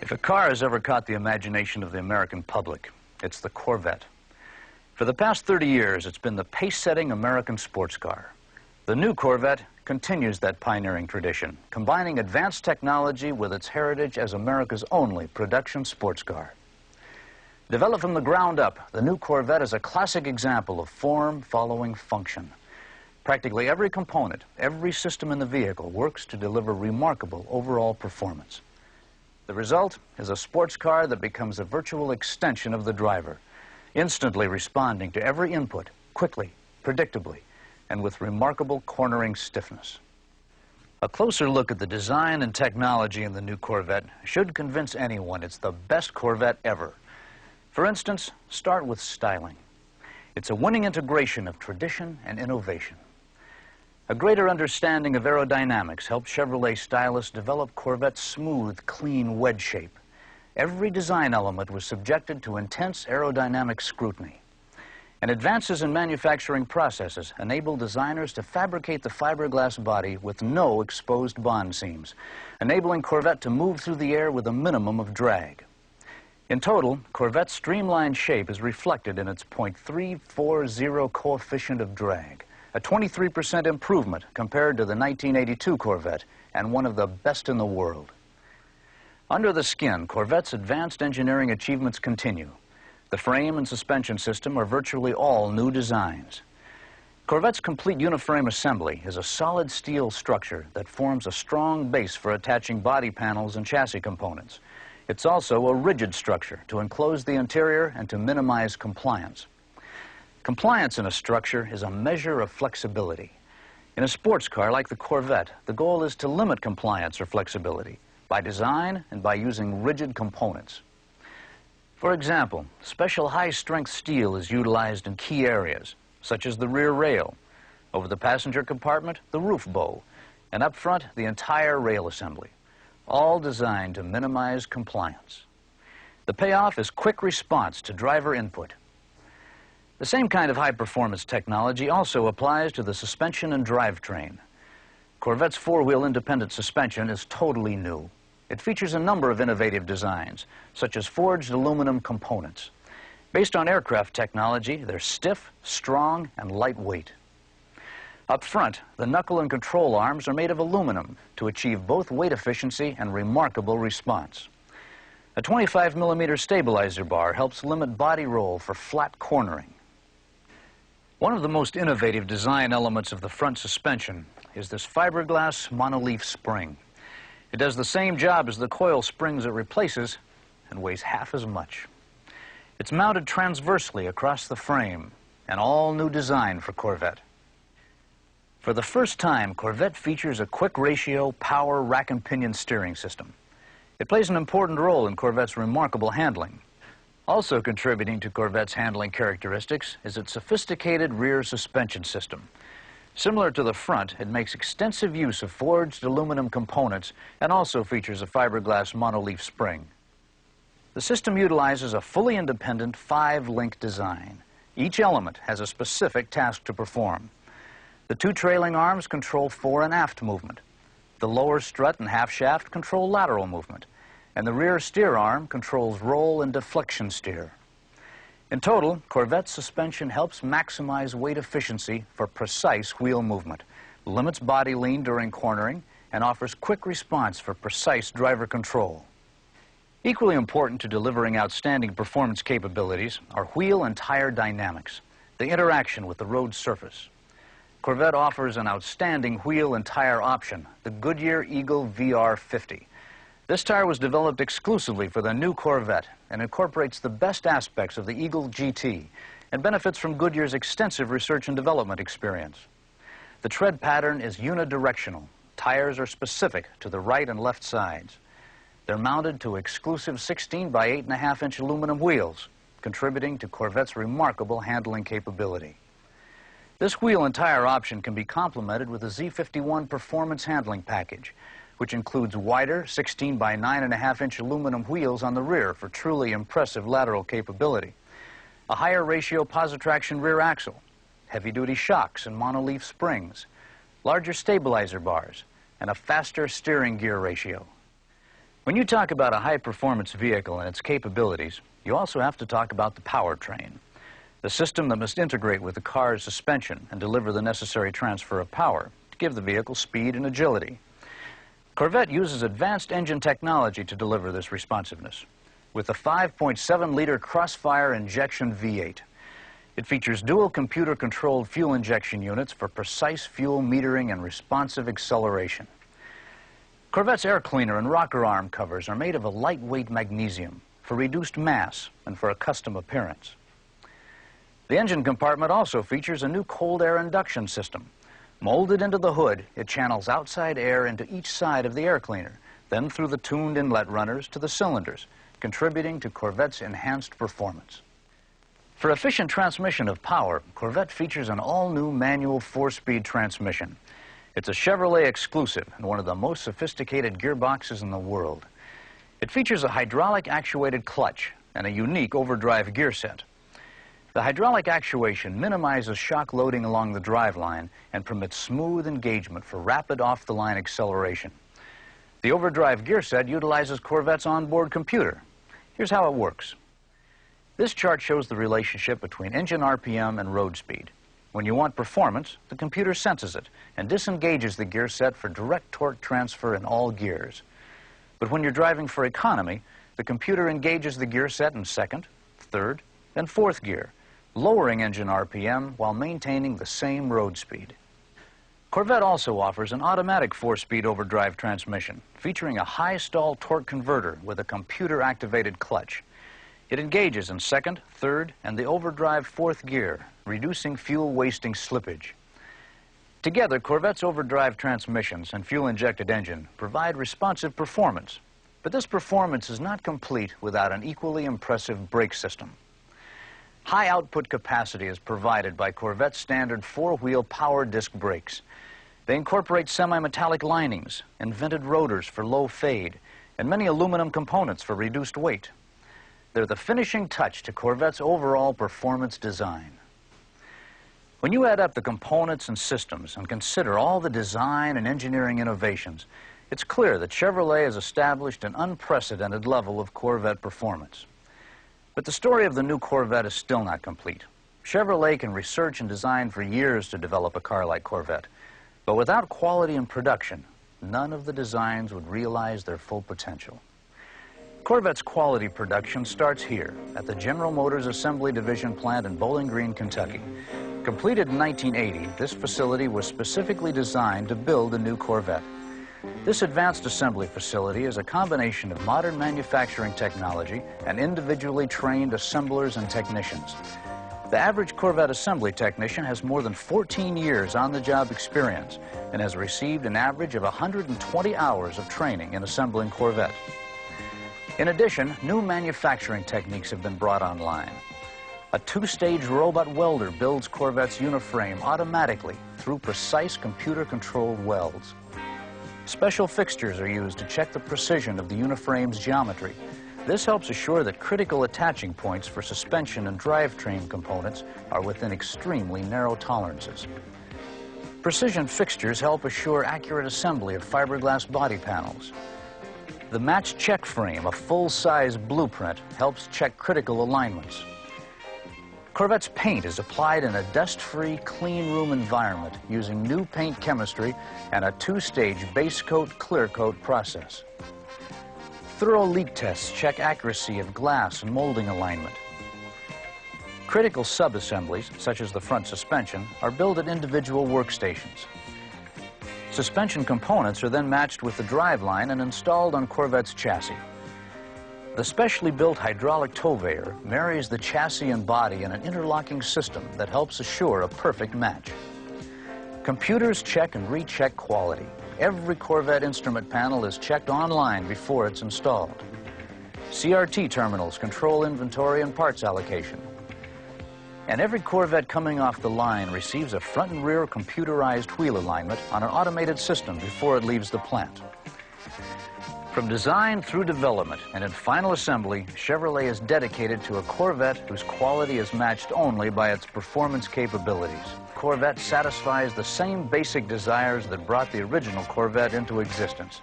If a car has ever caught the imagination of the American public, it's the Corvette. For the past 30 years, it's been the pace-setting American sports car. The new Corvette continues that pioneering tradition, combining advanced technology with its heritage as America's only production sports car. Developed from the ground up, the new Corvette is a classic example of form following function. Practically every component, every system in the vehicle works to deliver remarkable overall performance. The result is a sports car that becomes a virtual extension of the driver, instantly responding to every input, quickly, predictably, and with remarkable cornering stiffness. A closer look at the design and technology in the new Corvette should convince anyone it's the best Corvette ever. For instance, start with styling. It's a winning integration of tradition and innovation. A greater understanding of aerodynamics helped Chevrolet stylists develop Corvette's smooth, clean wedge shape. Every design element was subjected to intense aerodynamic scrutiny. And advances in manufacturing processes enabled designers to fabricate the fiberglass body with no exposed bond seams, enabling Corvette to move through the air with a minimum of drag. In total, Corvette's streamlined shape is reflected in its .340 coefficient of drag, a 23% improvement compared to the 1982 Corvette, and one of the best in the world. Under the skin, Corvette's advanced engineering achievements continue. The frame and suspension system are virtually all new designs. Corvette's complete uniframe assembly is a solid steel structure that forms a strong base for attaching body panels and chassis components. It's also a rigid structure to enclose the interior and to minimize compliance. Compliance in a structure is a measure of flexibility. In a sports car like the Corvette, the goal is to limit compliance or flexibility by design and by using rigid components. For example, special high-strength steel is utilized in key areas, such as the rear rail, over the passenger compartment, the roof bow, and up front, the entire rail assembly, all designed to minimize compliance. The payoff is quick response to driver input. The same kind of high-performance technology also applies to the suspension and drivetrain. Corvette's four-wheel independent suspension is totally new. It features a number of innovative designs, such as forged aluminum components. Based on aircraft technology, they're stiff, strong, and lightweight. Up front, the knuckle and control arms are made of aluminum to achieve both weight efficiency and remarkable response. A 25-millimeter stabilizer bar helps limit body roll for flat cornering. One of the most innovative design elements of the front suspension is this fiberglass monoleaf spring. It does the same job as the coil springs it replaces and weighs half as much. It's mounted transversely across the frame, an all-new design for Corvette. For the first time, Corvette features a quick-ratio power rack and pinion steering system. It plays an important role in Corvette's remarkable handling. Also contributing to Corvette's handling characteristics is its sophisticated rear suspension system. Similar to the front, it makes extensive use of forged aluminum components and also features a fiberglass monoleaf spring. The system utilizes a fully independent 5-link design. Each element has a specific task to perform. The two trailing arms control fore and aft movement. The lower strut and half shaft control lateral movement, and the rear steer arm controls roll and deflection steer. In total, Corvette's suspension helps maximize weight efficiency for precise wheel movement, limits body lean during cornering, and offers quick response for precise driver control. Equally important to delivering outstanding performance capabilities are wheel and tire dynamics, the interaction with the road surface. Corvette offers an outstanding wheel and tire option, the Goodyear Eagle VR50. This tire was developed exclusively for the new Corvette and incorporates the best aspects of the Eagle GT and benefits from Goodyear's extensive research and development experience. The tread pattern is unidirectional. Tires are specific to the right and left sides. They're mounted to exclusive 16 by 8.5-inch aluminum wheels, contributing to Corvette's remarkable handling capability. This wheel and tire option can be complemented with a Z51 performance handling package, which includes wider 16 by 9.5-inch aluminum wheels on the rear for truly impressive lateral capability, a higher ratio positraction rear axle, heavy-duty shocks and monoleaf springs, larger stabilizer bars, and a faster steering gear ratio. When you talk about a high-performance vehicle and its capabilities, you also have to talk about the powertrain, the system that must integrate with the car's suspension and deliver the necessary transfer of power to give the vehicle speed and agility. Corvette uses advanced engine technology to deliver this responsiveness with a 5.7-liter Crossfire injection V8. It features dual computer-controlled fuel injection units for precise fuel metering and responsive acceleration. Corvette's air cleaner and rocker arm covers are made of a lightweight magnesium for reduced mass and for a custom appearance. The engine compartment also features a new cold air induction system. Molded into the hood, it channels outside air into each side of the air cleaner, then through the tuned inlet runners to the cylinders, contributing to Corvette's enhanced performance. For efficient transmission of power, Corvette features an all-new manual 4-speed transmission. It's a Chevrolet exclusive and one of the most sophisticated gearboxes in the world. It features a hydraulic actuated clutch and a unique overdrive gear set. The hydraulic actuation minimizes shock loading along the driveline and permits smooth engagement for rapid off-the-line acceleration. The overdrive gear set utilizes Corvette's onboard computer. Here's how it works. This chart shows the relationship between engine RPM and road speed. When you want performance, the computer senses it and disengages the gear set for direct torque transfer in all gears. But when you're driving for economy, the computer engages the gear set in second, third, and fourth gear, lowering engine RPM while maintaining the same road speed. Corvette also offers an automatic 4-speed overdrive transmission featuring a high-stall torque converter with a computer-activated clutch. It engages in second, third, and the overdrive fourth gear, reducing fuel-wasting slippage. Together, Corvette's overdrive transmissions and fuel-injected engine provide responsive performance, but this performance is not complete without an equally impressive brake system. High output capacity is provided by Corvette's standard 4-wheel power disc brakes. They incorporate semi-metallic linings, invented rotors for low fade, and many aluminum components for reduced weight. They're the finishing touch to Corvette's overall performance design. When you add up the components and systems and consider all the design and engineering innovations, it's clear that Chevrolet has established an unprecedented level of Corvette performance. But the story of the new Corvette is still not complete. Chevrolet can research and design for years to develop a car like Corvette, but without quality and production, none of the designs would realize their full potential. Corvette's quality production starts here at the General Motors Assembly Division plant in Bowling Green, Kentucky. Completed in 1980, this facility was specifically designed to build a new Corvette. This advanced assembly facility is a combination of modern manufacturing technology and individually trained assemblers and technicians. The average Corvette assembly technician has more than 14 years on-the-job experience and has received an average of 120 hours of training in assembling Corvette. In addition, new manufacturing techniques have been brought online. A 2-stage robot welder builds Corvette's uniframe automatically through precise computer-controlled welds. Special fixtures are used to check the precision of the uniframe's geometry. This helps assure that critical attaching points for suspension and drivetrain components are within extremely narrow tolerances. Precision fixtures help assure accurate assembly of fiberglass body panels. The match check frame, a full-size blueprint, helps check critical alignments. Corvette's paint is applied in a dust-free, clean room environment using new paint chemistry and a 2-stage base coat, clear coat process. Thorough leak tests check accuracy of glass and molding alignment. Critical sub-assemblies, such as the front suspension, are built at individual workstations. Suspension components are then matched with the driveline and installed on Corvette's chassis. The specially built hydraulic tow-veyor marries the chassis and body in an interlocking system that helps assure a perfect match. Computers check and recheck quality. Every Corvette instrument panel is checked online before it's installed. CRT terminals control inventory and parts allocation. And every Corvette coming off the line receives a front and rear computerized wheel alignment on an automated system before it leaves the plant. From design through development and in final assembly, Chevrolet is dedicated to a Corvette whose quality is matched only by its performance capabilities. Corvette satisfies the same basic desires that brought the original Corvette into existence.